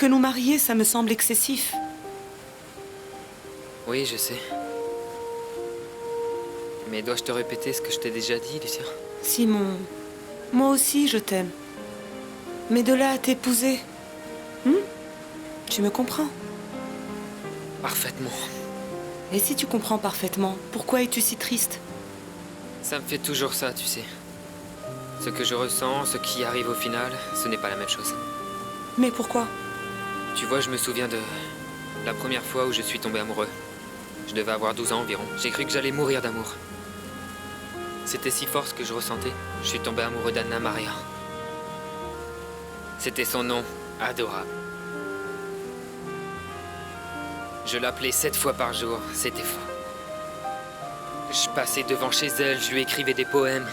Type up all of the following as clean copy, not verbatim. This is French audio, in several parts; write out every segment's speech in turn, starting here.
que nous marier, ça me semble excessif. Oui, je sais. Mais dois-je te répéter ce que je t'ai déjà dit, Lucia? Simon, moi aussi je t'aime. Mais de là à t'épouser, tu me comprends? Parfaitement. Et si tu comprends parfaitement, pourquoi es-tu si triste? Ça me fait toujours ça, tu sais. Ce que je ressens, ce qui arrive au final, ce n'est pas la même chose. Mais pourquoi? Tu vois, je me souviens de la première fois où je suis tombé amoureux. Je devais avoir 12 ans environ. J'ai cru que j'allais mourir d'amour. C'était si fort ce que je ressentais. Je suis tombé amoureux d'Anna Maria. C'était son nom, adorable. Je l'appelais 7 fois par jour, c'était fou. Je passais devant chez elle, je lui écrivais des poèmes.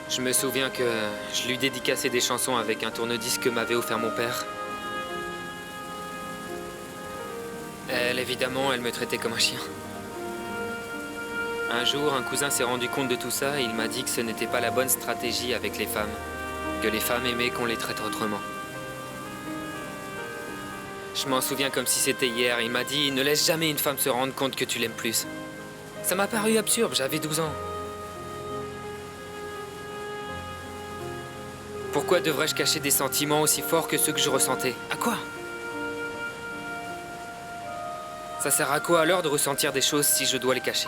Je me souviens que je lui dédicaçais des chansons avec un tourne-disque que m'avait offert mon père. Elle, évidemment, elle me traitait comme un chien. Un jour, un cousin s'est rendu compte de tout ça et il m'a dit que ce n'était pas la bonne stratégie avec les femmes. Que les femmes aimaient qu'on les traite autrement. Je m'en souviens comme si c'était hier. Il m'a dit « Ne laisse jamais une femme se rendre compte que tu l'aimes plus. » Ça m'a paru absurde, j'avais 12 ans. Pourquoi devrais-je cacher des sentiments aussi forts que ceux que je ressentais? À quoi? Ça sert à quoi alors de ressentir des choses si je dois les cacher?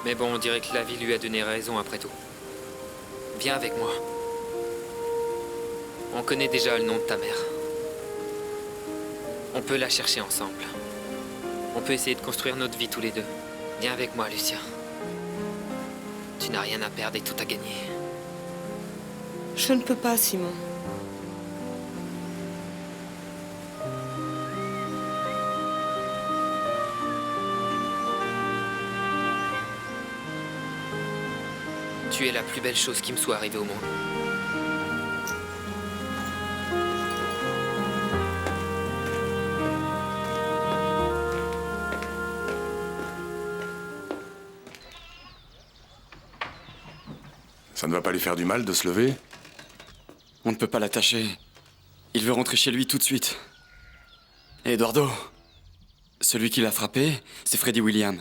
Mais bon, on dirait que la vie lui a donné raison après tout. Viens avec moi. On connaît déjà le nom de ta mère. On peut la chercher ensemble. On peut essayer de construire notre vie tous les deux. Viens avec moi, Lucia. Tu n'as rien à perdre et tout à gagner. Je ne peux pas, Simon. Tu es la plus belle chose qui me soit arrivée au monde. Ça ne va pas lui faire du mal de se lever? On ne peut pas l'attacher. Il veut rentrer chez lui tout de suite. Et Eduardo, celui qui l'a frappé, c'est Freddy William.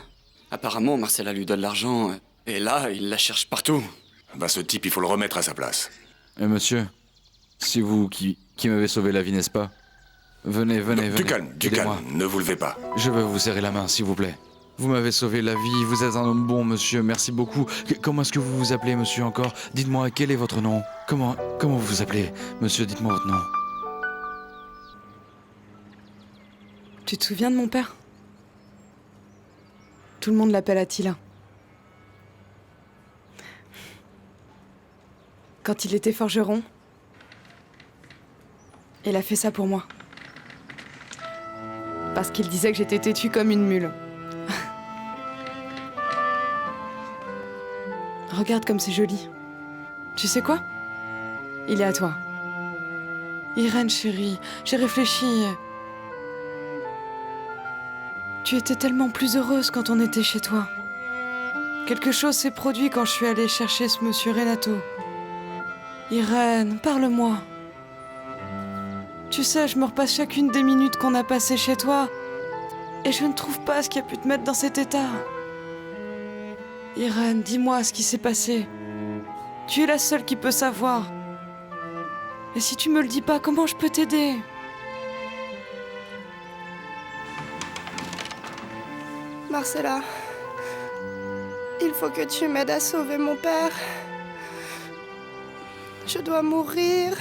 Apparemment, Marcella lui donne l'argent, et là, il la cherche partout. Bah ce type, il faut le remettre à sa place. Monsieur, c'est vous qui m'avez sauvé la vie, n'est-ce pas? Venez, venez. Du calme, aidez-moi. ne vous levez pas. Je veux vous serrer la main, s'il vous plaît. Vous m'avez sauvé la vie, vous êtes un homme bon, monsieur, merci beaucoup. Comment est-ce que vous vous appelez, monsieur, encore? Dites-moi, quel est votre nom? Comment vous vous appelez? Monsieur, dites-moi votre nom. Tu te souviens de mon père? Tout le monde l'appelle Attila. Quand il était forgeron, il a fait ça pour moi. Parce qu'il disait que j'étais têtue comme une mule. Regarde comme c'est joli. Tu sais quoi? Il est à toi. Irène, chérie, j'ai réfléchi. Tu étais tellement plus heureuse quand on était chez toi. Quelque chose s'est produit quand je suis allée chercher ce monsieur Renato. Irène, parle-moi. Tu sais, je me repasse chacune des minutes qu'on a passées chez toi et je ne trouve pas ce qui a pu te mettre dans cet état. Irène, dis-moi ce qui s'est passé. Tu es la seule qui peut savoir. Et si tu me le dis pas, comment je peux t'aider? Marcella, il faut que tu m'aides à sauver mon père. Je dois mourir.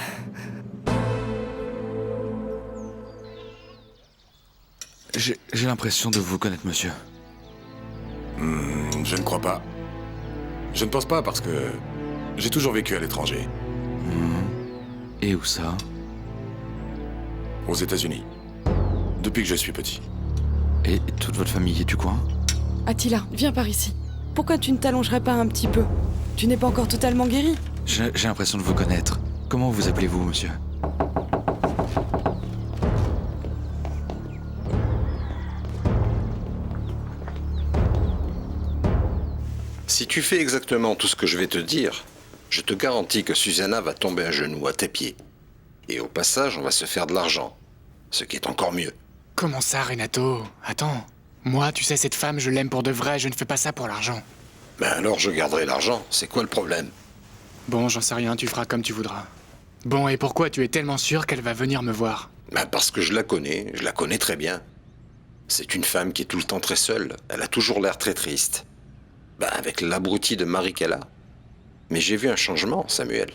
J'ai l'impression de vous connaître, monsieur. Je ne crois pas. Je ne pense pas parce que j'ai toujours vécu à l'étranger. Et où ça? Aux États-Unis. Depuis que je suis petit. Et toute votre famille est du coin? Attila, viens par ici. Pourquoi tu ne t'allongerais pas un petit peu? Tu n'es pas encore totalement guéri? J'ai l'impression de vous connaître. Comment vous appelez-vous, monsieur? Si tu fais exactement tout ce que je vais te dire, Je te garantis que Susanna va tomber à genoux à tes pieds. Et au passage, on va se faire de l'argent. Ce qui est encore mieux. Comment ça, Renato? Attends. Moi, tu sais, cette femme, je l'aime pour de vrai, je ne fais pas ça pour l'argent. Ben alors je garderai l'argent. C'est quoi le problème? Bon, j'en sais rien, tu feras comme tu voudras. Bon, et pourquoi tu es tellement sûr qu'elle va venir me voir? Ben parce que je la connais très bien. C'est une femme qui est tout le temps très seule. Elle a toujours l'air très triste. Ben avec l'abruti de mari qu'elle a. Mais j'ai vu un changement, Samuel.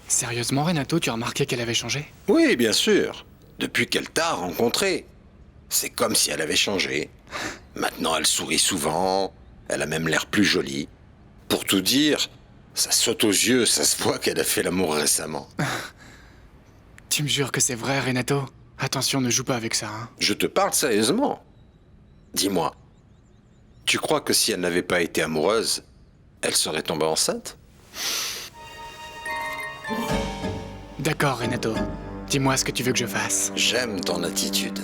Sérieusement, Renato, tu as remarqué qu'elle avait changé? Oui, bien sûr. Depuis qu'elle t'a rencontré. C'est comme si elle avait changé. Maintenant, elle sourit souvent. Elle a même l'air plus jolie. Pour tout dire, ça saute aux yeux, ça se voit qu'elle a fait l'amour récemment. Tu me jures que c'est vrai, Renato? Attention, ne joue pas avec ça, hein. Je te parle sérieusement. Dis-moi, tu crois que si elle n'avait pas été amoureuse, elle serait tombée enceinte? D'accord, Renato. Dis-moi ce que tu veux que je fasse. J'aime ton attitude.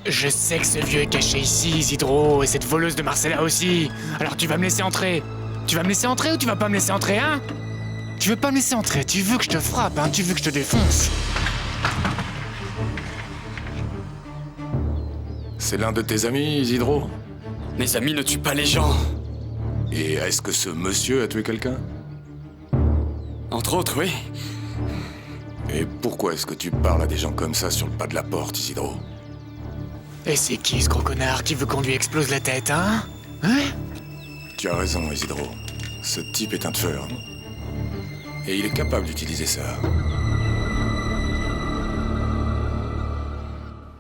Je sais que ce vieux est caché ici, Isidro, et cette voleuse de Marcella aussi. Alors tu vas me laisser entrer. Tu vas me laisser entrer ou tu vas pas me laisser entrer, hein? Tu veux pas me laisser entrer, tu veux que je te frappe, hein? Tu veux que je te défonce. C'est l'un de tes amis, Isidro? Mes amis ne tuent pas les gens. Et est-ce que ce monsieur a tué quelqu'un? Entre autres, oui. Et pourquoi est-ce que tu parles à des gens comme ça sur le pas de la porte, Isidro? Et c'est qui ce gros connard qui veut qu'on lui explose la tête, hein? Hein? Tu as raison, Isidro. Ce type est un tueur. Et il est capable d'utiliser ça.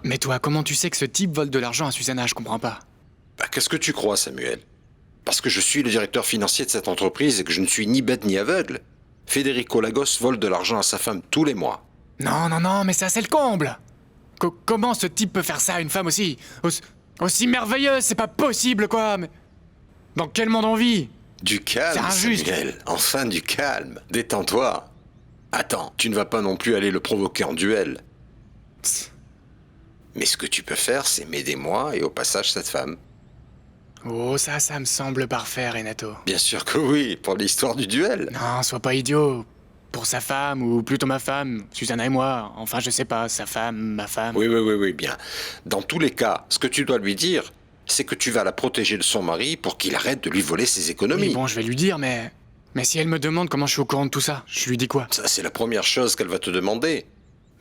Mais toi, comment tu sais que ce type vole de l'argent à Susanna? Je comprends pas. Bah, qu'est-ce que tu crois, Samuel? Parce que je suis le directeur financier de cette entreprise et que je ne suis ni bête ni aveugle. Federico Lagos vole de l'argent à sa femme tous les mois. Non, mais ça, c'est le comble! Comment ce type peut faire ça à une femme aussi merveilleuse? C'est pas possible, quoi! Mais dans quel monde on vit? Du calme, C'est injuste. Samuel. Enfin, du calme. Détends-toi. Attends, tu ne vas pas non plus aller le provoquer en duel. Mais ce que tu peux faire, c'est m'aider moi et au passage cette femme. Oh, ça me semble parfait, Renato. Bien sûr que oui, pour l'histoire du duel. Non, sois pas idiot. Pour sa femme, ou plutôt ma femme, Susanna et moi. Enfin, je sais pas, sa femme, ma femme. Oui, bien. Dans tous les cas, ce que tu dois lui dire, c'est que tu vas la protéger de son mari pour qu'il arrête de lui voler ses économies. Oui, bon, je vais lui dire, mais si elle me demande comment je suis au courant de tout ça, je lui dis quoi? Ça, c'est la première chose qu'elle va te demander.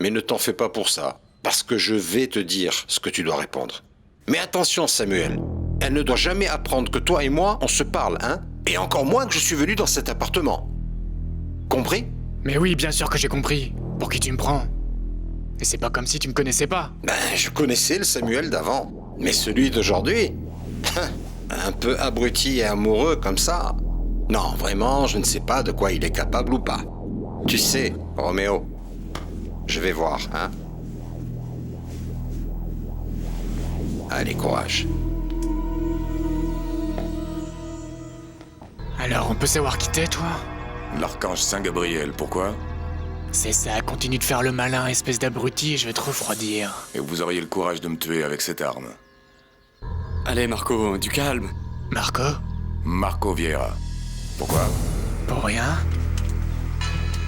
Mais ne t'en fais pas pour ça, parce que je vais te dire ce que tu dois répondre. Mais attention, Samuel, elle ne doit jamais apprendre que toi et moi, on se parle, hein? Et encore moins que je suis venu dans cet appartement. Compris? Mais oui, bien sûr que j'ai compris. Pour qui tu me prends? Et c'est pas comme si tu me connaissais pas. Ben, je connaissais le Samuel d'avant. Mais celui d'aujourd'hui, un peu abruti et amoureux comme ça. Non, vraiment, je ne sais pas de quoi il est capable ou pas. Tu sais, Roméo, je vais voir, hein? Allez, courage. Alors, on peut savoir qui t'es, toi? L'archange Saint-Gabriel, pourquoi? C'est ça, continue de faire le malin, espèce d'abruti, et je vais te refroidir. Et vous auriez le courage de me tuer avec cette arme. Allez, Marco, du calme. Marco? Marco Vieira. Pourquoi? Pour rien.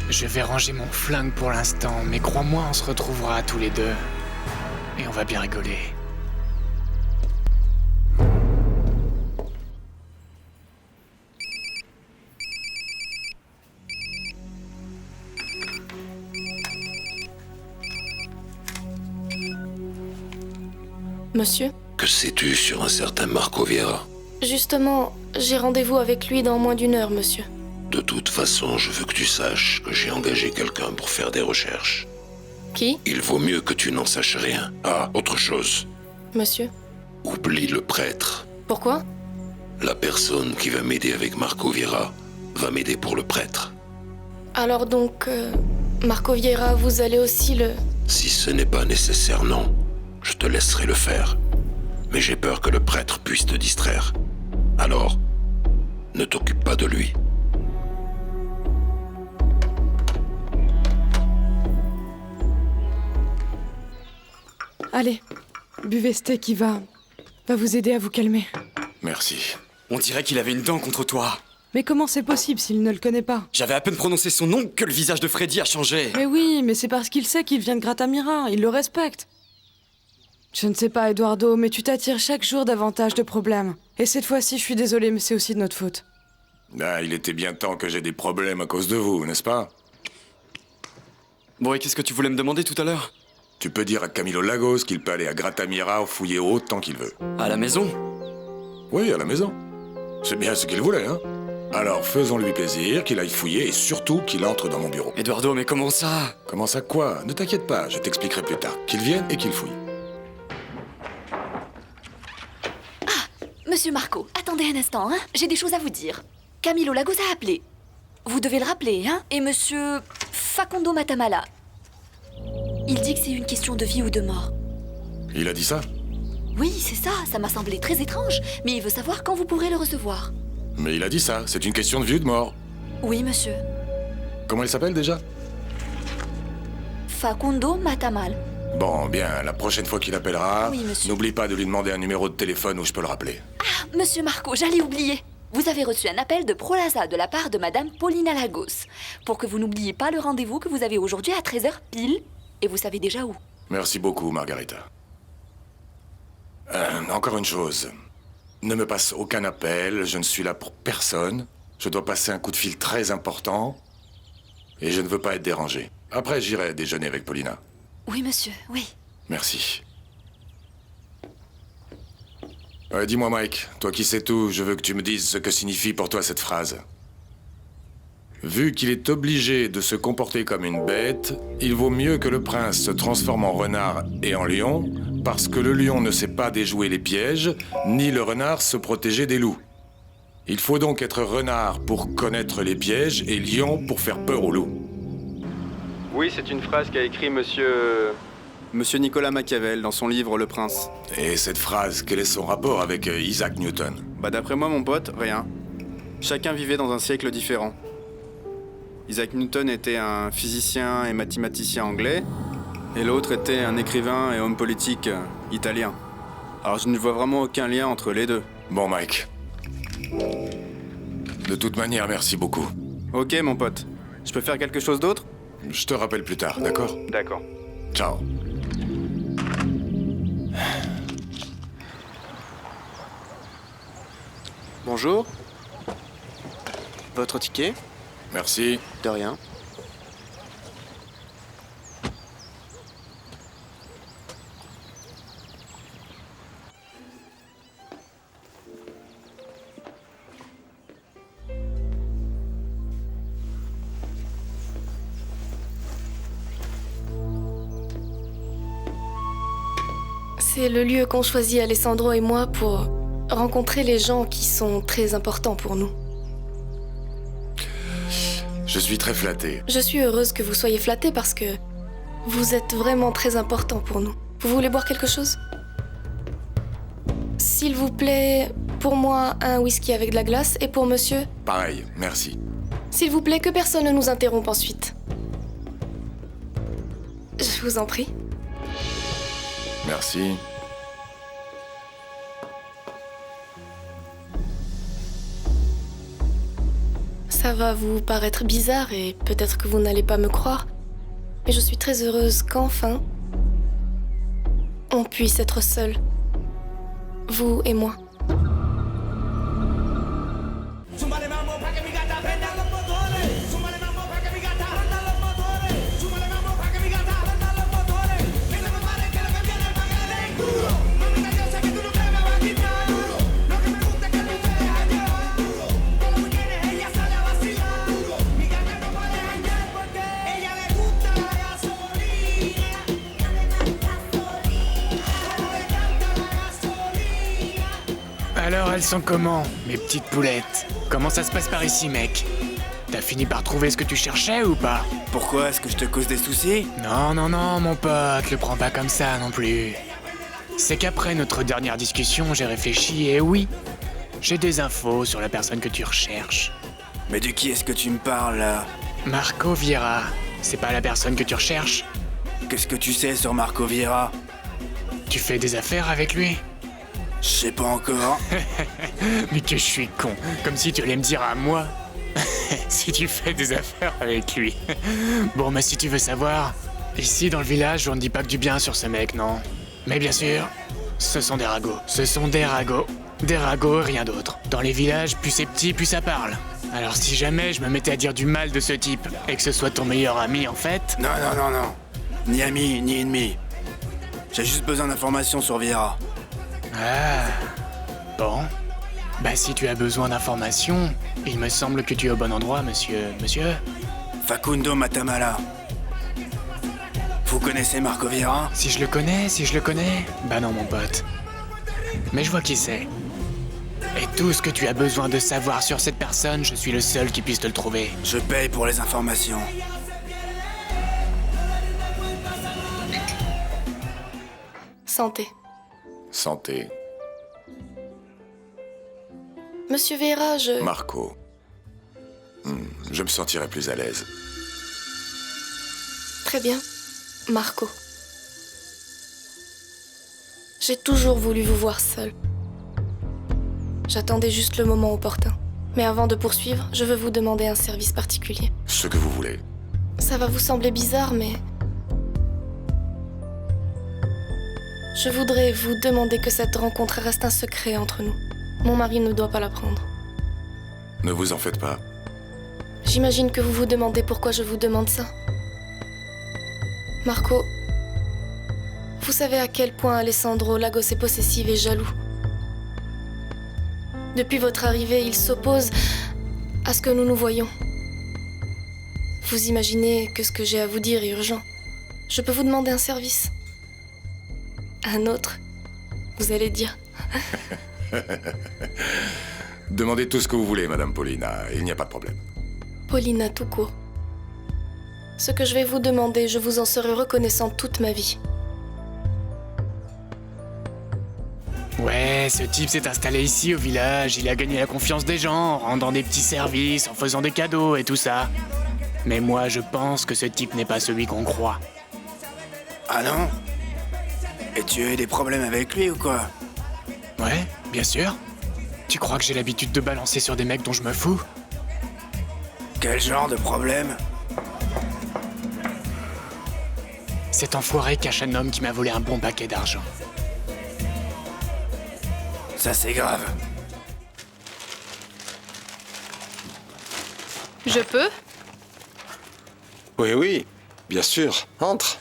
Je vais ranger mon flingue pour l'instant, mais crois-moi, on se retrouvera tous les deux. Et on va bien rigoler. Monsieur? Que sais-tu sur un certain Marco Vieira? Justement, j'ai rendez-vous avec lui dans moins d'une heure, monsieur. De toute façon, je veux que tu saches que j'ai engagé quelqu'un pour faire des recherches. Qui? Il vaut mieux que tu n'en saches rien. Ah, autre chose. Monsieur? Oublie le prêtre. Pourquoi? La personne qui va m'aider avec Marco Vieira va m'aider pour le prêtre. Alors donc, Marco Vieira, vous allez aussi le... Si ce n'est pas nécessaire, non. Je te laisserai le faire. Mais j'ai peur que le prêtre puisse te distraire. Alors, ne t'occupe pas de lui. Allez, buvez ce thé qui va vous aider à vous calmer. Merci. On dirait qu'il avait une dent contre toi. Mais comment c'est possible s'il ne le connaît pas? J'avais à peine prononcé son nom que le visage de Freddy a changé. Mais oui, mais c'est parce qu'il sait qu'il vient de Gratamira, il le respecte. Je ne sais pas, Eduardo, mais tu t'attires chaque jour davantage de problèmes. Et cette fois-ci, je suis désolée, mais c'est aussi de notre faute. Ah, il était bien temps que j'ai des problèmes à cause de vous, n'est-ce pas? Bon, et qu'est-ce que tu voulais me demander tout à l'heure? Tu peux dire à Camilo Lagos qu'il peut aller à Gratamira fouiller autant qu'il veut. À la maison? Oui, à la maison. C'est bien ce qu'il voulait, hein? Alors faisons-lui plaisir, qu'il aille fouiller et surtout qu'il entre dans mon bureau. Eduardo, mais comment ça? Comment ça quoi? Ne t'inquiète pas, je t'expliquerai plus tard. Qu'il vienne et qu'il fouille. Monsieur Marco, attendez un instant, hein. J'ai des choses à vous dire. Camilo Lagos a appelé. Vous devez le rappeler, hein. Et monsieur Facundo Matamala. Il dit que c'est une question de vie ou de mort. Il a dit ça? Oui, c'est ça. Ça m'a semblé très étrange. Mais il veut savoir quand vous pourrez le recevoir. Mais il a dit ça, c'est une question de vie ou de mort. Oui, monsieur. Comment il s'appelle déjà? Facundo Matamal. Bon, bien, la prochaine fois qu'il appellera, Oui, monsieur. n'oublie pas de lui demander un numéro de téléphone où je peux le rappeler. Ah, monsieur Marco, j'allais oublier. Vous avez reçu un appel de Prolaza de la part de madame Paulina Lagos. Pour que vous n'oubliez pas le rendez-vous que vous avez aujourd'hui à 13h pile. Et vous savez déjà où. Merci beaucoup, Margarita. Encore une chose. Ne me passe aucun appel, je ne suis là pour personne. Je dois passer un coup de fil très important. Et je ne veux pas être dérangé. Après, j'irai déjeuner avec Paulina. Oui, monsieur, oui. Merci. Dis-moi, Mike, toi qui sais tout, je veux que tu me dises ce que signifie pour toi cette phrase. Vu qu'il est obligé de se comporter comme une bête, il vaut mieux que le prince se transforme en renard et en lion, parce que le lion ne sait pas déjouer les pièges, ni le renard se protéger des loups. Il faut donc être renard pour connaître les pièges et lion pour faire peur aux loups. Oui, c'est une phrase qu'a écrit monsieur Nicolas Machiavel dans son livre Le Prince. Et cette phrase, quel est son rapport avec Isaac Newton? Bah d'après moi, mon pote, rien. Chacun vivait dans un siècle différent. Isaac Newton était un physicien et mathématicien anglais, et l'autre était un écrivain et homme politique italien. Alors je ne vois vraiment aucun lien entre les deux. Bon, Mike. De toute manière, merci beaucoup. Ok, mon pote. Je peux faire quelque chose d'autre? Je te rappelle plus tard, d'accord? D'accord. Ciao. Bonjour. Votre ticket? Merci. De rien. C'est le lieu qu'ont choisi Alessandro et moi pour rencontrer les gens qui sont très importants pour nous. Je suis très flatté. Je suis heureuse que vous soyez flattés parce que vous êtes vraiment très important pour nous. Vous voulez boire quelque chose? S'il vous plaît, pour moi, un whisky avec de la glace et pour monsieur, Pareil, merci. s'il vous plaît, que personne ne nous interrompe ensuite. Je vous en prie. Merci. Ça va vous paraître bizarre et peut-être que vous n'allez pas me croire, mais je suis très heureuse qu'enfin, on puisse être seuls. Vous et moi. Alors elles sont comment, mes petites poulettes? Comment ça se passe par ici, mec? T'as fini par trouver ce que tu cherchais ou pas? Pourquoi? Est-ce que je te cause des soucis? Non, non, non, mon pote, le prends pas comme ça non plus. C'est qu'après notre dernière discussion, j'ai réfléchi et oui, j'ai des infos sur la personne que tu recherches. Mais de qui est-ce que tu me parles, là? Marco Vieira, c'est pas la personne que tu recherches? Qu'est-ce que tu sais sur Marco Vieira? Tu fais des affaires avec lui? Je sais pas encore. Mais que je suis con. Comme si tu allais me dire à moi si tu fais des affaires avec lui. Bon, mais si tu veux savoir, ici dans le village, on ne dit pas que du bien sur ce mec, non. Mais bien sûr, ce sont des ragots. Ce sont des ragots. Des ragots et rien d'autre. Dans les villages, plus c'est petit, plus ça parle. Alors si jamais je me mettais à dire du mal de ce type, et que ce soit ton meilleur ami en fait... Non. Ni ami, ni ennemi. J'ai juste besoin d'informations sur Vieira. Ah... Bon... Bah si tu as besoin d'informations, il me semble que tu es au bon endroit, monsieur... Facundo Matamala. Vous connaissez Marco Vieira? Si je le connais... Bah non, mon pote. Mais je vois qui c'est. Et tout ce que tu as besoin de savoir sur cette personne, je suis le seul qui puisse te le trouver. Je paye pour les informations. Santé. Santé. Monsieur Vieira, je... Marco. Je me sentirais plus à l'aise. Très bien. Marco. J'ai toujours voulu vous voir seul. J'attendais juste le moment opportun. Mais avant de poursuivre, je veux vous demander un service particulier. Ce que vous voulez. Ça va vous sembler bizarre, mais... Je voudrais vous demander que cette rencontre reste un secret entre nous. Mon mari ne doit pas l'apprendre. Ne vous en faites pas. J'imagine que vous vous demandez pourquoi je vous demande ça. Marco, vous savez à quel point Alessandro Lagos est possessif et jaloux. Depuis votre arrivée, il s'oppose à ce que nous nous voyons. Vous imaginez que ce que j'ai à vous dire est urgent. Je peux vous demander un service? Un autre? Vous allez dire. Demandez tout ce que vous voulez, Madame Paulina. Il n'y a pas de problème. Paulina tout court. Ce que je vais vous demander, je vous en serai reconnaissant toute ma vie. Ouais, ce type s'est installé ici au village, il a gagné la confiance des gens en rendant des petits services, en faisant des cadeaux et tout ça. Mais moi, je pense que ce type n'est pas celui qu'on croit. Ah non? Et tu as eu des problèmes avec lui ou quoi? Ouais, bien sûr. Tu crois que j'ai l'habitude de balancer sur des mecs dont je me fous? Quel genre de problème? Cet enfoiré cache un homme qui m'a volé un bon paquet d'argent. Ça c'est grave. Je peux? Oui, bien sûr. Entre.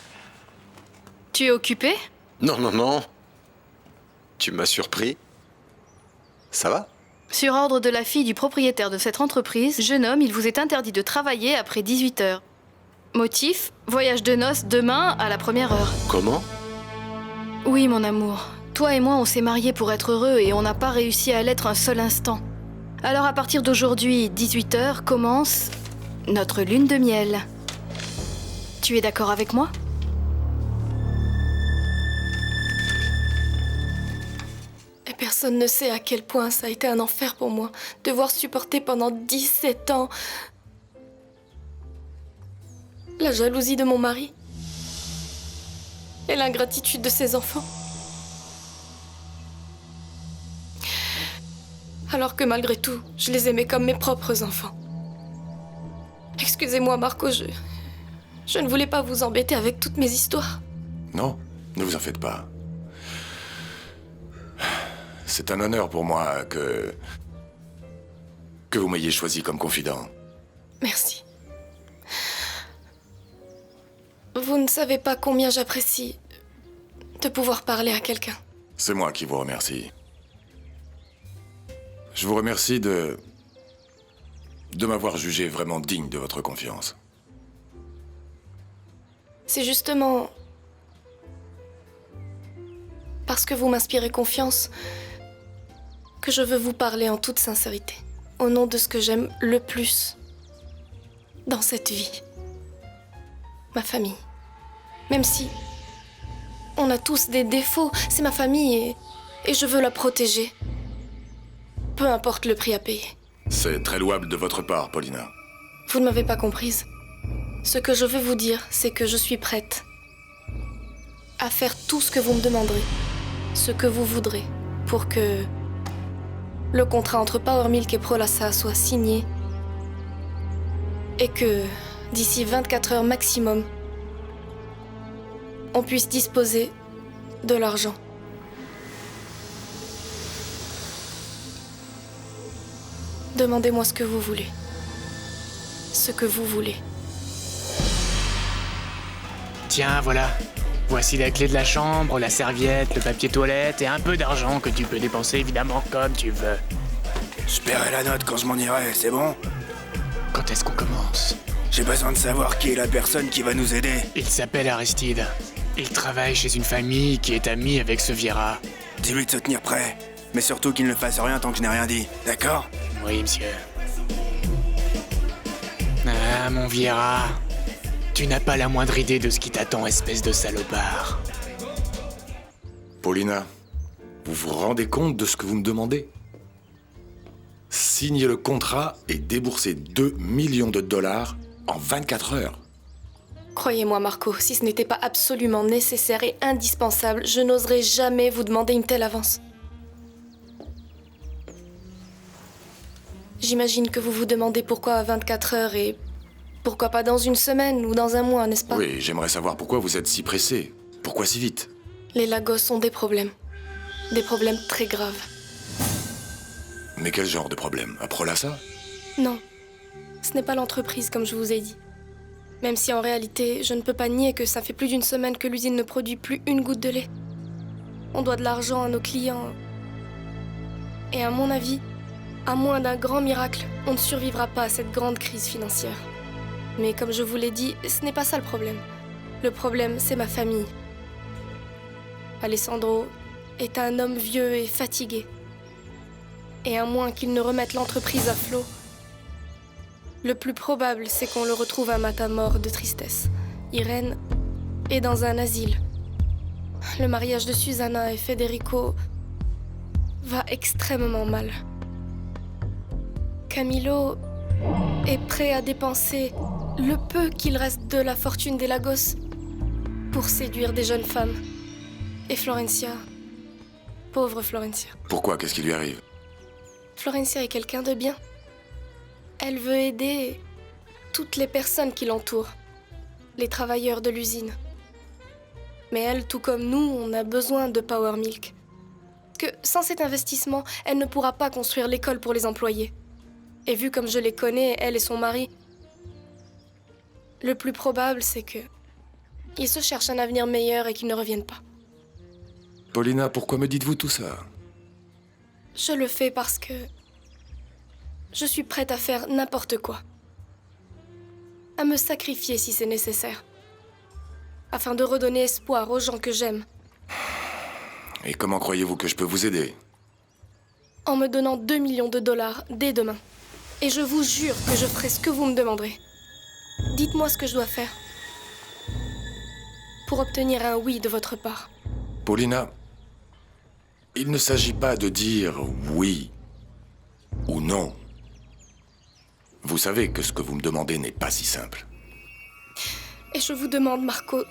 Tu es occupé? Non. Tu m'as surpris. Ça va? Sur ordre de la fille du propriétaire de cette entreprise, jeune homme, il vous est interdit de travailler après 18 heures. Motif, voyage de noces demain à la 1re heure. Comment? Oui, mon amour. Toi et moi, on s'est mariés pour être heureux et on n'a pas réussi à l'être un seul instant. Alors à partir d'aujourd'hui, 18 heures, commence notre lune de miel. Tu es d'accord avec moi? Et personne ne sait à quel point ça a été un enfer pour moi, devoir supporter pendant 17 ans la jalousie de mon mari et l'ingratitude de ses enfants. Alors que malgré tout, je les aimais comme mes propres enfants. Excusez-moi, Marco, je ne voulais pas vous embêter avec toutes mes histoires. Non, ne vous en faites pas. C'est un honneur pour moi que vous m'ayez choisi comme confident. Merci. Vous ne savez pas combien j'apprécie de pouvoir parler à quelqu'un. C'est moi qui vous remercie. Je vous remercie de m'avoir jugé vraiment digne de votre confiance. C'est justement parce que vous m'inspirez confiance que je veux vous parler en toute sincérité, au nom de ce que j'aime le plus dans cette vie. Ma famille. Même si on a tous des défauts, c'est ma famille et je veux la protéger. Peu importe le prix à payer. C'est très louable de votre part, Paulina. Vous ne m'avez pas comprise. Ce que je veux vous dire, c'est que je suis prête à faire tout ce que vous me demanderez, ce que vous voudrez, pour que le contrat entre Power Milk et Prolassa soit signé et que, d'ici 24 heures maximum, on puisse disposer de l'argent. Demandez-moi ce que vous voulez. Ce que vous voulez. Tiens, voilà. Voici la clé de la chambre, la serviette, le papier toilette et un peu d'argent que tu peux dépenser évidemment comme tu veux. Je paierai la note quand je m'en irai, c'est bon? Quand est-ce qu'on commence? J'ai besoin de savoir qui est la personne qui va nous aider. Il s'appelle Aristide. Il travaille chez une famille qui est amie avec ce Viera. Dis-lui de se tenir prêt. Mais surtout qu'il ne fasse rien tant que je n'ai rien dit, d'accord? Oui, monsieur. Ah, mon Viera. Tu n'as pas la moindre idée de ce qui t'attend, espèce de salopard. Paulina, vous vous rendez compte de ce que vous me demandez? Signez le contrat et déboursez 2 millions de dollars en 24 heures. Croyez-moi, Marco, si ce n'était pas absolument nécessaire et indispensable, je n'oserais jamais vous demander une telle avance. J'imagine que vous vous demandez pourquoi à 24 heures et pourquoi pas dans une semaine ou dans un mois, n'est-ce pas? Oui, j'aimerais savoir pourquoi vous êtes si pressé. Pourquoi si vite? Les Lagos ont des problèmes. Des problèmes très graves. Mais quel genre de problème? À Prolassa? Non, ce n'est pas l'entreprise comme je vous ai dit. Même si en réalité, je ne peux pas nier que ça fait plus d'une semaine que l'usine ne produit plus une goutte de lait. On doit de l'argent à nos clients. Et à mon avis, à moins d'un grand miracle, on ne survivra pas à cette grande crise financière. Mais comme je vous l'ai dit, ce n'est pas ça le problème. Le problème, c'est ma famille. Alessandro est un homme vieux et fatigué. Et à moins qu'il ne remette l'entreprise à flot, le plus probable, c'est qu'on le retrouve à Matamor de tristesse. Irène est dans un asile. Le mariage de Susanna et Federico va extrêmement mal. Camillo est prêt à dépenser le peu qu'il reste de la fortune des Lagos pour séduire des jeunes femmes. Et Florencia, pauvre Florencia. Pourquoi? Qu'est-ce qui lui arrive? Florencia est quelqu'un de bien. Elle veut aider toutes les personnes qui l'entourent, les travailleurs de l'usine. Mais elle, tout comme nous, on a besoin de Power Milk. Que sans cet investissement, elle ne pourra pas construire l'école pour les employés. Et vu comme je les connais, elle et son mari, le plus probable, c'est que ils se cherchent un avenir meilleur et qu'ils ne reviennent pas. Paulina, pourquoi me dites-vous tout ça? Je le fais parce que je suis prête à faire n'importe quoi. À me sacrifier si c'est nécessaire. Afin de redonner espoir aux gens que j'aime. Et comment croyez-vous que je peux vous aider? En me donnant 2 millions de dollars dès demain. Et je vous jure que je ferai ce que vous me demanderez. Dites-moi ce que je dois faire. Pour obtenir un oui de votre part. Paulina, il ne s'agit pas de dire oui ou non. Vous savez que ce que vous me demandez n'est pas si simple. Et je vous demande, Marco,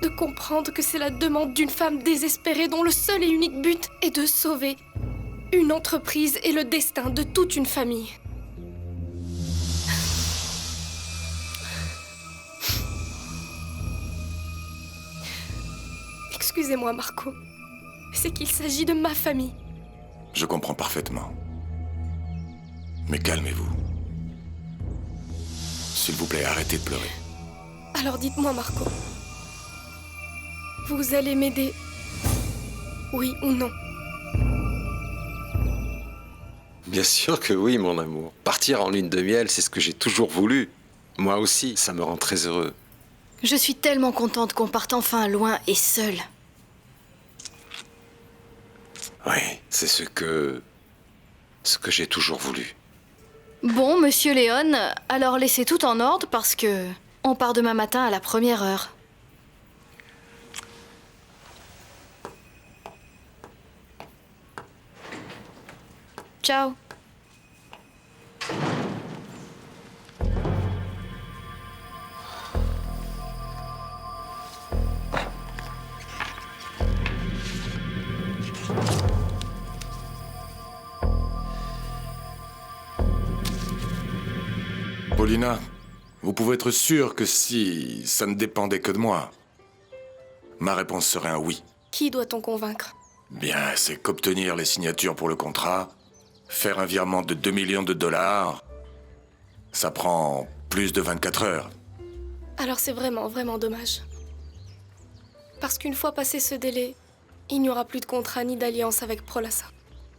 de comprendre que c'est la demande d'une femme désespérée dont le seul et unique but est de sauver une entreprise et le destin de toute une famille. Excusez-moi, Marco. C'est qu'il s'agit de ma famille. Je comprends parfaitement. Mais calmez-vous. S'il vous plaît, arrêtez de pleurer. Alors dites-moi, Marco. Vous allez m'aider? Oui ou non? Bien sûr que oui, mon amour. Partir en lune de miel, c'est ce que j'ai toujours voulu. Moi aussi, ça me rend très heureux. Je suis tellement contente qu'on parte enfin loin et seul. Oui, c'est ce que j'ai toujours voulu. Bon, monsieur Léon, alors laissez tout en ordre parce que on part demain matin à la première heure. Ciao. Paulina, vous pouvez être sûr que si ça ne dépendait que de moi, ma réponse serait un oui. Qui doit-on convaincre? Bien, c'est qu'obtenir les signatures pour le contrat, faire un virement de 2 millions de dollars, ça prend plus de 24 heures. Alors c'est vraiment, vraiment dommage. Parce qu'une fois passé ce délai, il n'y aura plus de contrat ni d'alliance avec Prolassa.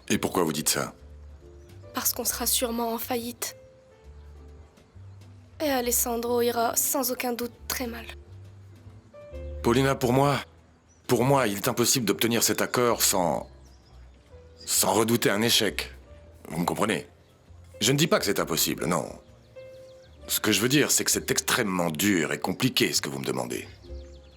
Et pourquoi vous dites ça? Parce qu'on sera sûrement en faillite. Et Alessandro ira sans aucun doute très mal. Paulina, pour moi, il est impossible d'obtenir cet accord sans redouter un échec. Vous me comprenez? Je ne dis pas que c'est impossible, non. Ce que je veux dire, c'est que c'est extrêmement dur et compliqué ce que vous me demandez.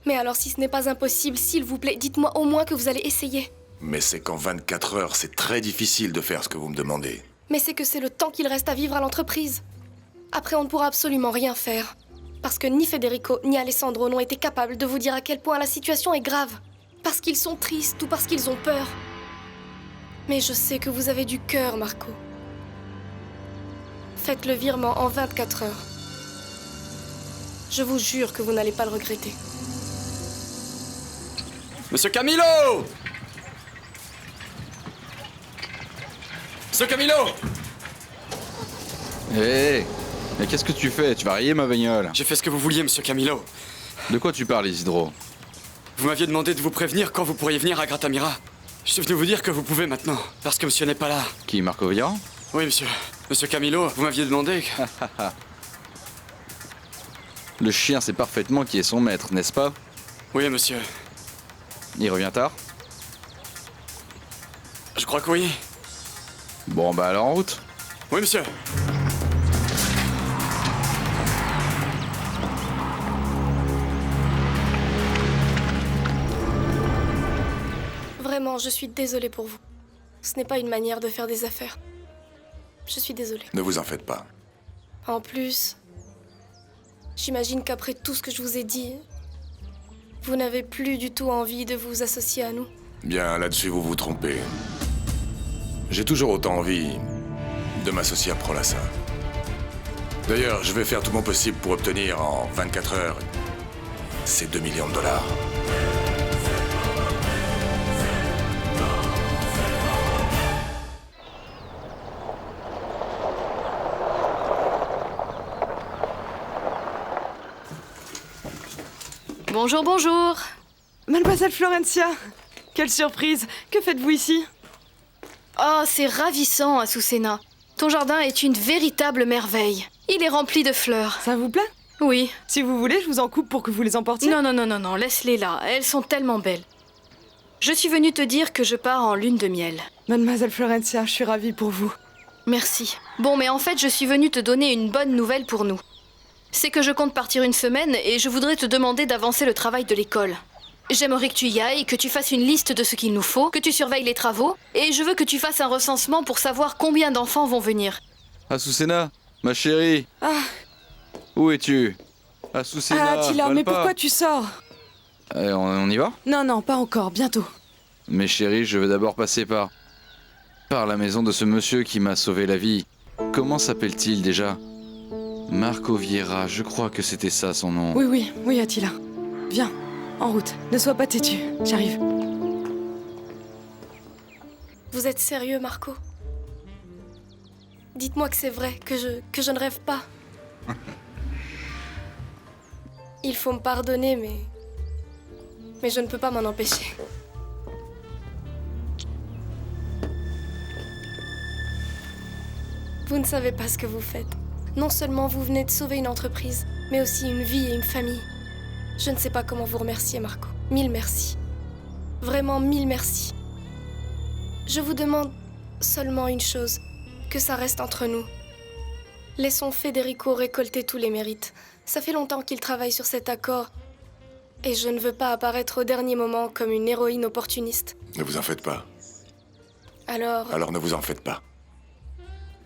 Mais alors si ce n'est pas impossible, s'il vous plaît, dites-moi au moins que vous allez essayer. Mais c'est qu'en 24 heures, c'est très difficile de faire ce que vous me demandez. Mais c'est que c'est le temps qu'il reste à vivre à l'entreprise. Après, on ne pourra absolument rien faire. Parce que ni Federico ni Alessandro n'ont été capables de vous dire à quel point la situation est grave. Parce qu'ils sont tristes ou parce qu'ils ont peur. Mais je sais que vous avez du cœur, Marco. Faites le virement en 24 heures. Je vous jure que vous n'allez pas le regretter. Monsieur Camilo! Monsieur Camilo! Hé, mais qu'est-ce que tu fais? Tu vas rayer ma bagnole. J'ai fait ce que vous vouliez, monsieur Camilo. De quoi tu parles, Isidro? Vous m'aviez demandé de vous prévenir quand vous pourriez venir à Gratamira. Je suis venu vous dire que vous pouvez maintenant, parce que monsieur n'est pas là. Qui, Marco Viran? Oui, monsieur. Monsieur Camilo, vous m'aviez demandé que... Le chien sait parfaitement qui est son maître, n'est-ce pas? Oui, monsieur. Il revient tard? Je crois que oui. Bon, bah alors en route. Oui, monsieur. Vraiment, je suis désolée pour vous. Ce n'est pas une manière de faire des affaires. Je suis désolée. Ne vous en faites pas. En plus, j'imagine qu'après tout ce que je vous ai dit, vous n'avez plus du tout envie de vous associer à nous. Bien, là-dessus, vous vous trompez. J'ai toujours autant envie de m'associer à Prolassa. D'ailleurs, je vais faire tout mon possible pour obtenir en 24 heures ces 2 millions de dollars. Bonjour, bonjour. Mademoiselle Florencia, quelle surprise. Que faites-vous ici? Oh, c'est ravissant, Azucena. Ton jardin est une véritable merveille. Il est rempli de fleurs. Ça vous plaît? Oui. Si vous voulez, je vous en coupe pour que vous les emportiez. Non, laisse-les là. Elles sont tellement belles. Je suis venue te dire que je pars en lune de miel. Mademoiselle Florencia, je suis ravie pour vous. Merci. Bon, mais en fait, je suis venue te donner une bonne nouvelle pour nous. C'est que je compte partir une semaine et je voudrais te demander d'avancer le travail de l'école. J'aimerais que tu y ailles, que tu fasses une liste de ce qu'il nous faut, que tu surveilles les travaux, et je veux que tu fasses un recensement pour savoir combien d'enfants vont venir. Azucena, ma chérie. Ah. Où es-tu? Azucena, Attila, mais pourquoi tu sors? On y va? Non, pas encore, bientôt. Mais chérie, je veux d'abord passer par la maison de ce monsieur qui m'a sauvé la vie. Comment s'appelle-t-il déjà? Marco Vieira, je crois que c'était ça son nom. Oui, Attila. Viens, en route. Ne sois pas têtu, j'arrive. Vous êtes sérieux, Marco? Dites-moi que c'est vrai, que je ne rêve pas. Il faut me pardonner, mais je ne peux pas m'en empêcher. Vous ne savez pas ce que vous faites. Non seulement vous venez de sauver une entreprise, mais aussi une vie et une famille. Je ne sais pas comment vous remercier, Marco. 1000 merci. Vraiment 1000 merci. Je vous demande seulement une chose, que ça reste entre nous. Laissons Federico récolter tous les mérites. Ça fait longtemps qu'il travaille sur cet accord, et je ne veux pas apparaître au dernier moment comme une héroïne opportuniste. Ne vous en faites pas. Alors ne vous en faites pas.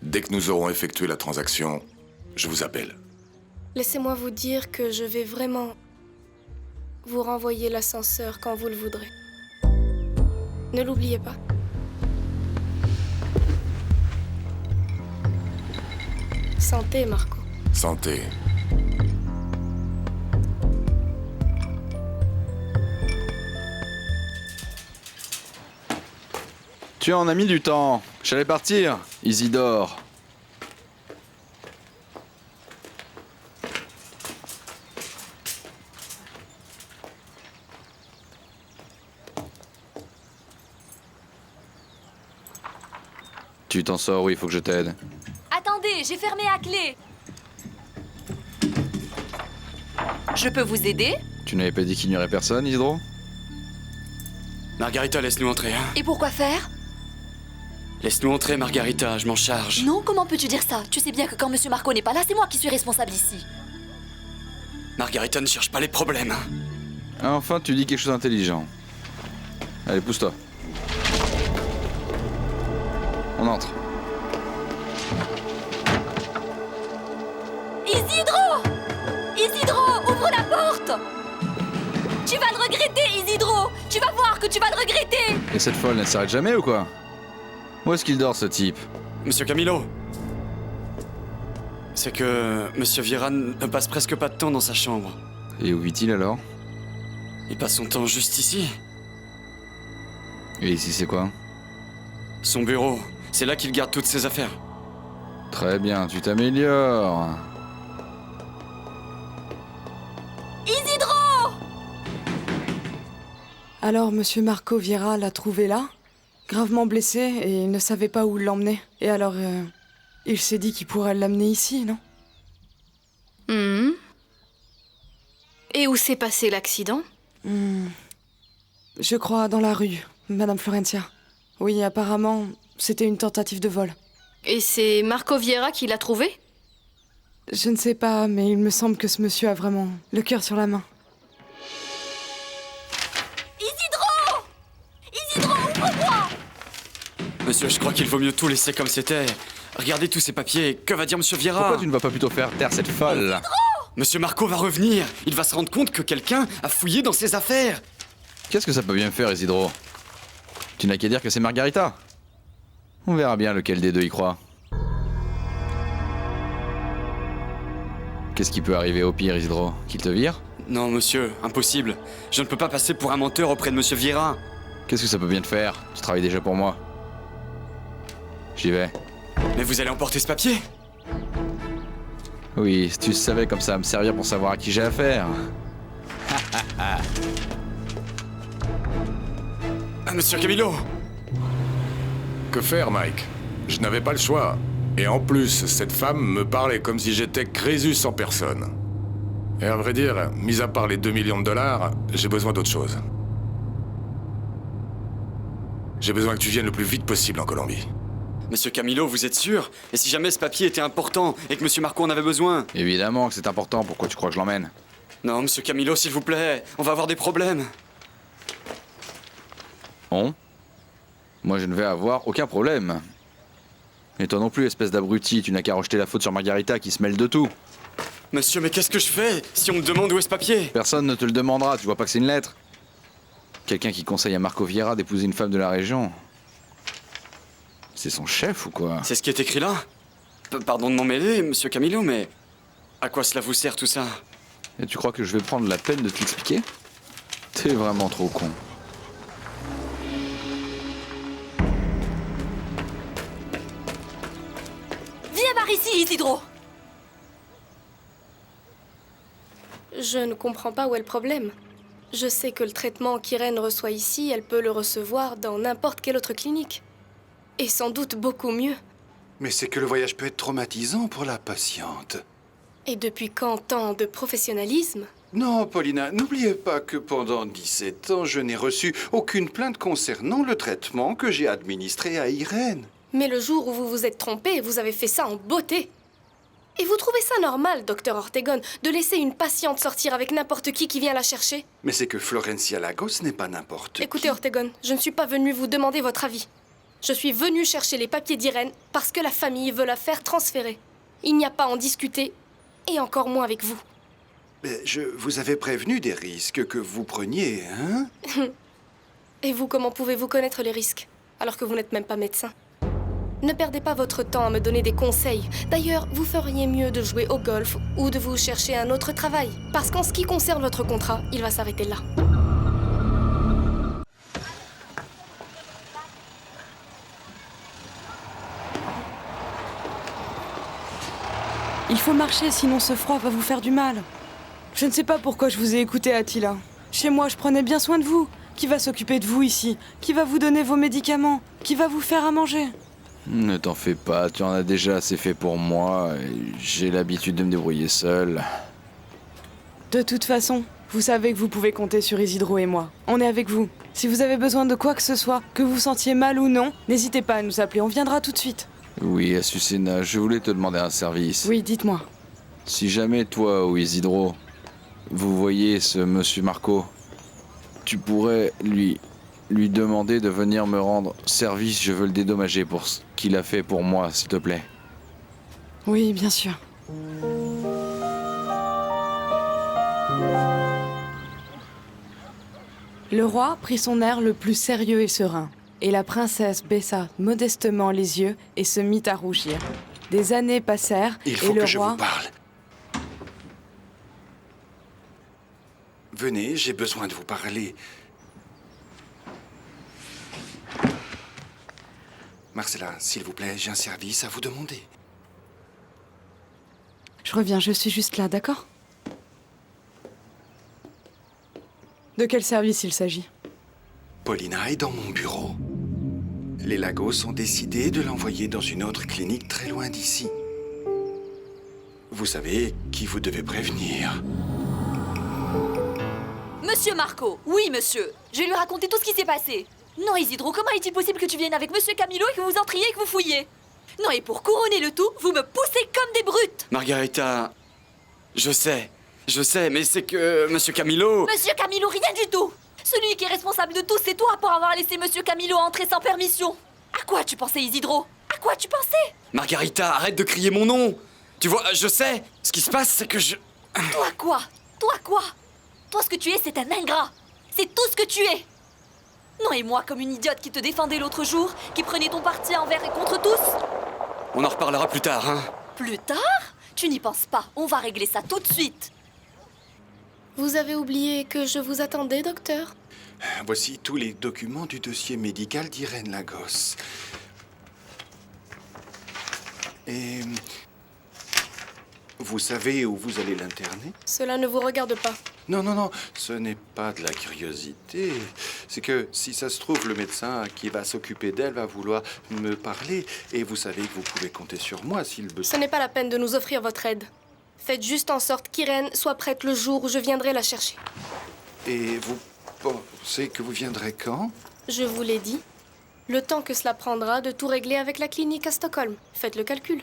Dès que nous aurons effectué la transaction, je vous appelle. Laissez-moi vous dire que je vais vraiment vous renvoyer l'ascenseur quand vous le voudrez. Ne l'oubliez pas. Santé, Marco. Santé. Tu en as mis du temps. J'allais partir, Isidore. Tu t'en sors ou il faut que je t'aide? Attendez, j'ai fermé à clé. Je peux vous aider? Tu n'avais pas dit qu'il n'y aurait personne, Isidro? Margarita, laisse-nous entrer, hein. Et pourquoi faire? Laisse-nous entrer, Margarita, je m'en charge. Non, comment peux-tu dire ça? Tu sais bien que quand Monsieur Marco n'est pas là, c'est moi qui suis responsable ici. Margarita ne cherche pas les problèmes. Enfin, tu dis quelque chose d'intelligent. Allez, pousse-toi. On entre. Isidro! Isidro, ouvre la porte! Tu vas le regretter, Isidro! Tu vas voir que tu vas le regretter! Et cette folle, elle s'arrête jamais ou quoi? Où est-ce qu'il dort, ce type? Monsieur Camilo, c'est que Monsieur Vieira ne passe presque pas de temps dans sa chambre. Et où vit-il alors? Il passe son temps juste ici. Et ici, c'est quoi? Son bureau. C'est là qu'il garde toutes ses affaires. Très bien, tu t'améliores. Isidro! Alors, Monsieur Marco Vieira l'a trouvé là, gravement blessé, et il ne savait pas où l'emmener. Et alors, il s'est dit qu'il pourrait l'amener ici, non? Et où s'est passé l'accident? Je crois dans la rue, Madame Florentia. Oui, apparemment, c'était une tentative de vol. Et c'est Marco Vieira qui l'a trouvé? Je ne sais pas, mais il me semble que ce monsieur a vraiment le cœur sur la main. Isidro! Isidro, ouvre-moi! Monsieur, je crois qu'il vaut mieux tout laisser comme c'était. Regardez tous ces papiers. Que va dire Monsieur Vieira? Pourquoi tu ne vas pas plutôt faire taire cette folle? Monsieur Marco va revenir. Il va se rendre compte que quelqu'un a fouillé dans ses affaires. Qu'est-ce que ça peut bien faire, Isidro? Tu n'as qu'à dire que c'est Margarita. On verra bien lequel des deux y croit. Qu'est-ce qui peut arriver au pire, Isidro? Qu'il te vire? Non, monsieur, impossible. Je ne peux pas passer pour un menteur auprès de Monsieur Vieira. Qu'est-ce que ça peut bien te faire? Tu travailles déjà pour moi. J'y vais. Mais vous allez emporter ce papier? Oui, si tu savais comme ça va me servir pour savoir à qui j'ai affaire. Ah, Monsieur Camilo! Que faire, Mike? Je n'avais pas le choix. Et en plus, cette femme me parlait comme si j'étais Crésus en personne. Et à vrai dire, mis à part les 2 millions de dollars, j'ai besoin d'autre chose. J'ai besoin que tu viennes le plus vite possible en Colombie. Monsieur Camilo, vous êtes sûr? Et si jamais ce papier était important et que Monsieur Marco en avait besoin? Évidemment que c'est important, pourquoi tu crois que je l'emmène? Non, Monsieur Camilo, s'il vous plaît, on va avoir des problèmes. Bon. Moi je ne vais avoir aucun problème. Et toi non plus, espèce d'abruti, tu n'as qu'à rejeter la faute sur Margarita qui se mêle de tout. Monsieur, mais qu'est-ce que je fais si on me demande où est ce papier? Personne ne te le demandera, tu vois pas que c'est une lettre? Quelqu'un qui conseille à Marco Vieira d'épouser une femme de la région. C'est son chef ou quoi? C'est ce qui est écrit là? Pardon de m'en mêler, Monsieur Camilo, mais à quoi cela vous sert tout ça? Et tu crois que je vais prendre la peine de te l'expliquer? T'es vraiment trop con. Viens par ici, Isidro! Je ne comprends pas où est le problème. Je sais que le traitement qu'Irène reçoit ici, elle peut le recevoir dans n'importe quelle autre clinique. Et sans doute beaucoup mieux. Mais c'est que le voyage peut être traumatisant pour la patiente. Et depuis quand tant de professionnalisme? Non, Paulina, n'oubliez pas que pendant 17 ans, je n'ai reçu aucune plainte concernant le traitement que j'ai administré à Irène. Mais le jour où vous vous êtes trompé, vous avez fait ça en beauté. Et vous trouvez ça normal, docteur Ortegon, de laisser une patiente sortir avec n'importe qui vient la chercher? Mais c'est que Florencia Lagos n'est pas n'importe Écoutez, Ortegon, je ne suis pas venue vous demander votre avis. Je suis venue chercher les papiers d'Irène parce que la famille veut la faire transférer. Il n'y a pas à en discuter, et encore moins avec vous. Mais je vous avais prévenu des risques que vous preniez, hein? Et vous, comment pouvez-vous connaître les risques, alors que vous n'êtes même pas médecin? Ne perdez pas votre temps à me donner des conseils. D'ailleurs, vous feriez mieux de jouer au golf ou de vous chercher un autre travail. Parce qu'en ce qui concerne votre contrat, il va s'arrêter là. Il faut marcher, sinon ce froid va vous faire du mal. Je ne sais pas pourquoi je vous ai écouté, Attila. Chez moi, je prenais bien soin de vous. Qui va s'occuper de vous ici? Qui va vous donner vos médicaments? Qui va vous faire à manger? Ne t'en fais pas, tu en as déjà assez fait pour moi. Et j'ai l'habitude de me débrouiller seul. De toute façon, vous savez que vous pouvez compter sur Isidro et moi. On est avec vous. Si vous avez besoin de quoi que ce soit, que vous sentiez mal ou non, n'hésitez pas à nous appeler, on viendra tout de suite. Oui, Azucena, je voulais te demander un service. Oui, dites-moi. Si jamais toi ou Isidro, vous voyez ce monsieur Marco, tu pourrais lui demander de venir me rendre service, je veux le dédommager pour ce qu'il a fait pour moi, s'il te plaît. Oui, bien sûr. Le roi prit son air le plus sérieux et serein, et la princesse baissa modestement les yeux et se mit à rougir. Des années passèrent, Il et faut le que je roi... vous parle. Venez, j'ai besoin de vous parler. Marcella, s'il vous plaît, j'ai un service à vous demander. Je reviens, je suis juste là, d'accord? De quel service il s'agit? Paulina est dans mon bureau. Les Lagos ont décidé de l'envoyer dans une autre clinique très loin d'ici. Vous savez qui vous devez prévenir. Monsieur Marco, oui monsieur. Je vais lui raconter tout ce qui s'est passé. Non Isidro, comment est-il possible que tu viennes avec monsieur Camilo et que vous entriez et que vous fouillez? Non, et pour couronner le tout, vous me poussez comme des brutes. Margarita, je sais, mais c'est que Monsieur Camilo... Monsieur Camilo, rien du tout. Celui qui est responsable de tout, c'est toi pour avoir laissé monsieur Camilo entrer sans permission. À quoi tu pensais Isidro? À quoi tu pensais? Margarita, arrête de crier mon nom. Tu vois, je sais. Ce qui se passe, c'est que je... Toi quoi? Toi quoi? Toi ce que tu es, c'est un ingrat. C'est tout ce que tu es. Non, et moi comme une idiote qui te défendait l'autre jour, qui prenait ton parti envers et contre tous. On en reparlera plus tard, hein. Plus tard? Tu n'y penses pas. On va régler ça tout de suite. Vous avez oublié que je vous attendais, docteur? Voici tous les documents du dossier médical d'Irène Lagos. Et... vous savez où vous allez l'interner? Cela ne vous regarde pas. Non, ce n'est pas de la curiosité. C'est que si ça se trouve, le médecin qui va s'occuper d'elle va vouloir me parler. Et vous savez que vous pouvez compter sur moi s'il besoin. Ce n'est pas la peine de nous offrir votre aide. Faites juste en sorte qu'Irène soit prête le jour où je viendrai la chercher. Et vous pensez que vous viendrez quand? Je vous l'ai dit. Le temps que cela prendra de tout régler avec la clinique à Stockholm. Faites le calcul.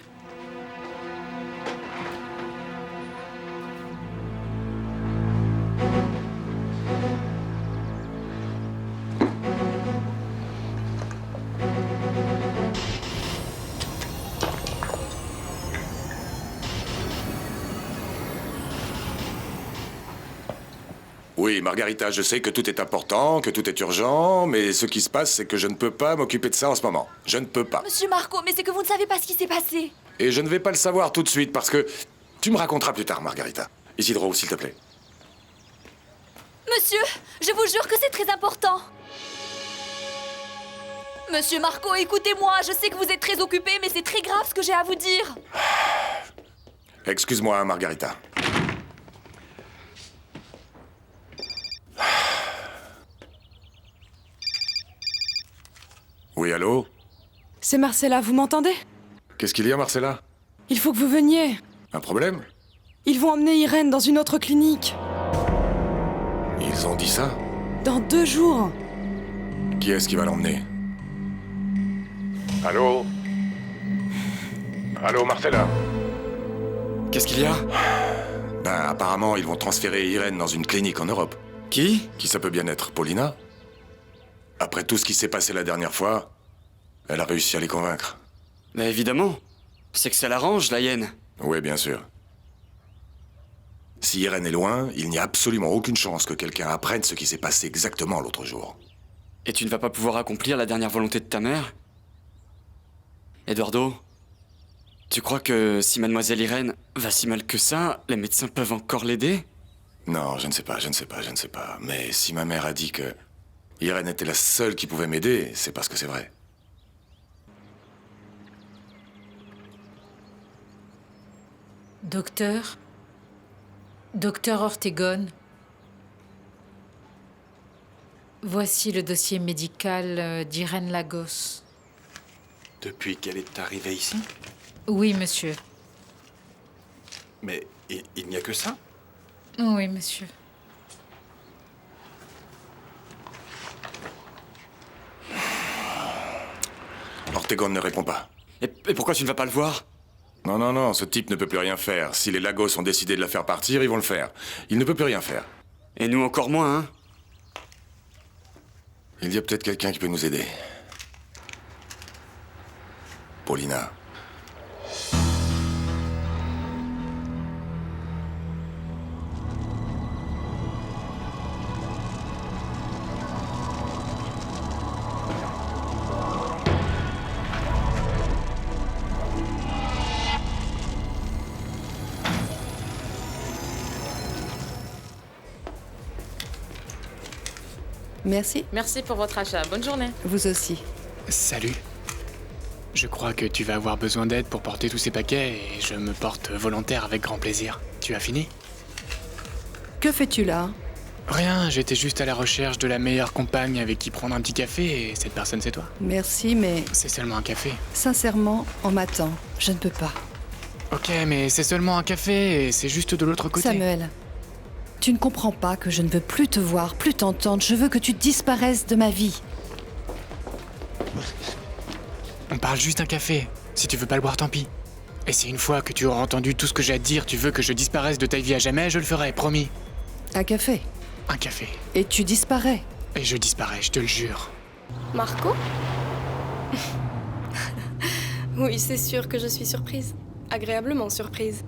Oui, Margarita, je sais que tout est important, que tout est urgent, mais ce qui se passe, c'est que je ne peux pas m'occuper de ça en ce moment. Je ne peux pas. Monsieur Marco, mais c'est que vous ne savez pas ce qui s'est passé. Et je ne vais pas le savoir tout de suite parce que... Tu me raconteras plus tard, Margarita. Isidro, s'il te plaît. Monsieur, je vous jure que c'est très important. Monsieur Marco, écoutez-moi, je sais que vous êtes très occupé, mais c'est très grave ce que j'ai à vous dire. Excuse-moi, Margarita. Oui, allô? C'est Marcella, vous m'entendez? Qu'est-ce qu'il y a, Marcella? Il faut que vous veniez. Un problème? Ils vont emmener Irène dans une autre clinique. Ils ont dit ça? Dans 2 jours. Qui est-ce qui va l'emmener? Allô? Allô, Marcella? Qu'est-ce qu'il y a? Ben, apparemment, ils vont transférer Irène dans une clinique en Europe. Qui? Qui ça peut bien être? Paulina? Après tout ce qui s'est passé la dernière fois, elle a réussi à les convaincre. Mais évidemment. C'est que ça l'arrange, la hyène. Oui, bien sûr. Si Irène est loin, il n'y a absolument aucune chance que quelqu'un apprenne ce qui s'est passé exactement l'autre jour. Et tu ne vas pas pouvoir accomplir la dernière volonté de ta mère? Eduardo, tu crois que si Mademoiselle Irène va si mal que ça, les médecins peuvent encore l'aider? Non, je ne sais pas. Mais si ma mère a dit que Irène était la seule qui pouvait m'aider, c'est parce que c'est vrai. Docteur Ortegon. Voici le dossier médical d'Irène Lagos. Depuis qu'elle est arrivée ici? Oui, monsieur. Mais il n'y a que ça? Oui, monsieur. Ortegon ne répond pas. Et pourquoi tu ne vas pas le voir? Non, ce type ne peut plus rien faire. Si les Lagos ont décidé de la faire partir, ils vont le faire. Il ne peut plus rien faire. Et nous encore moins, hein? Il y a peut-être quelqu'un qui peut nous aider. Paulina. Merci. Merci pour votre achat. Bonne journée. Vous aussi. Salut. Je crois que tu vas avoir besoin d'aide pour porter tous ces paquets et je me porte volontaire avec grand plaisir. Tu as fini? Que fais-tu là? Rien, j'étais juste à la recherche de la meilleure compagne avec qui prendre un petit café et cette personne c'est toi. Merci, mais... C'est seulement un café. Sincèrement, on m'attend. Je ne peux pas. Ok, mais c'est seulement un café et c'est juste de l'autre côté. Samuel, tu ne comprends pas que je ne veux plus te voir, plus t'entendre. Je veux que tu disparaisses de ma vie. On parle juste d'un café. Si tu veux pas le boire, tant pis. Et si une fois que tu auras entendu tout ce que j'ai à te dire, tu veux que je disparaisse de ta vie à jamais, je le ferai, promis. Un café. Un café. Et tu disparais. Et je disparais, je te le jure. Marco? Oui, c'est sûr que je suis surprise. Agréablement surprise.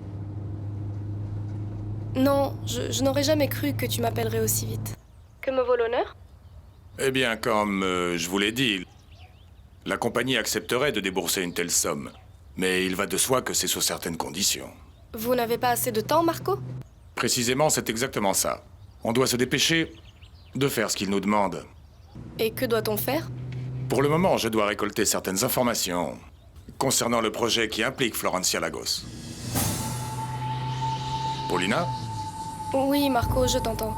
Non, je n'aurais jamais cru que tu m'appellerais aussi vite. Que me vaut l'honneur? Eh bien, comme je vous l'ai dit, la compagnie accepterait de débourser une telle somme. Mais il va de soi que c'est sous certaines conditions. Vous n'avez pas assez de temps, Marco? Précisément, c'est exactement ça. On doit se dépêcher de faire ce qu'il nous demande. Et que doit-on faire? Pour le moment, je dois récolter certaines informations concernant le projet qui implique Florencia Lagos. Paulina? Oui, Marco, je t'entends.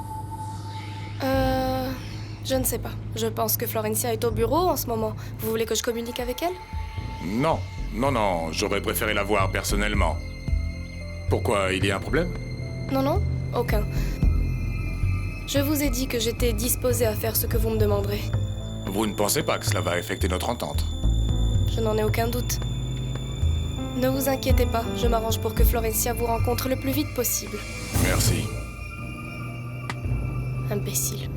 Je ne sais pas. Je pense que Florencia est au bureau en ce moment. Vous voulez que je communique avec elle? Non, j'aurais préféré la voir personnellement. Pourquoi, il y a un problème? Non, aucun. Je vous ai dit que j'étais disposée à faire ce que vous me demanderez. Vous ne pensez pas que cela va affecter notre entente? Je n'en ai aucun doute. Ne vous inquiétez pas, je m'arrange pour que Florencia vous rencontre le plus vite possible. Merci. Imbécile.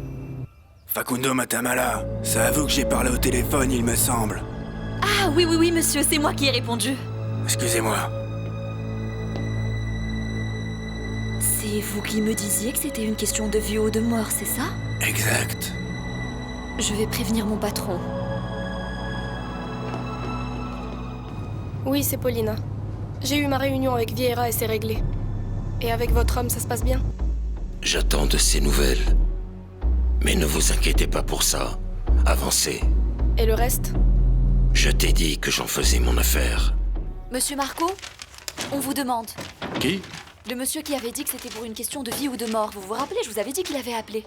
Facundo Matamala, c'est à vous que j'ai parlé au téléphone, il me semble. Ah oui, monsieur, c'est moi qui ai répondu. Excusez-moi. C'est vous qui me disiez que c'était une question de vie ou de mort, c'est ça? Exact. Je vais prévenir mon patron. Oui, c'est Paulina. J'ai eu ma réunion avec Vieira et c'est réglé. Et avec votre homme, ça se passe bien? J'attends de ces nouvelles. Mais ne vous inquiétez pas pour ça. Avancez. Et le reste? Je t'ai dit que j'en faisais mon affaire. Monsieur Marco, on vous demande. Qui? Le monsieur qui avait dit que c'était pour une question de vie ou de mort. Vous vous rappelez, je vous avais dit qu'il avait appelé.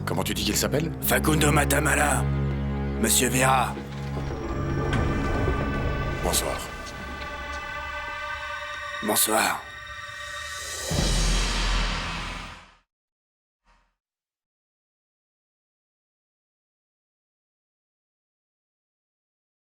Comment tu dis qu'il s'appelle? Facundo Matamala. Monsieur Vera. Bonsoir. Bonsoir.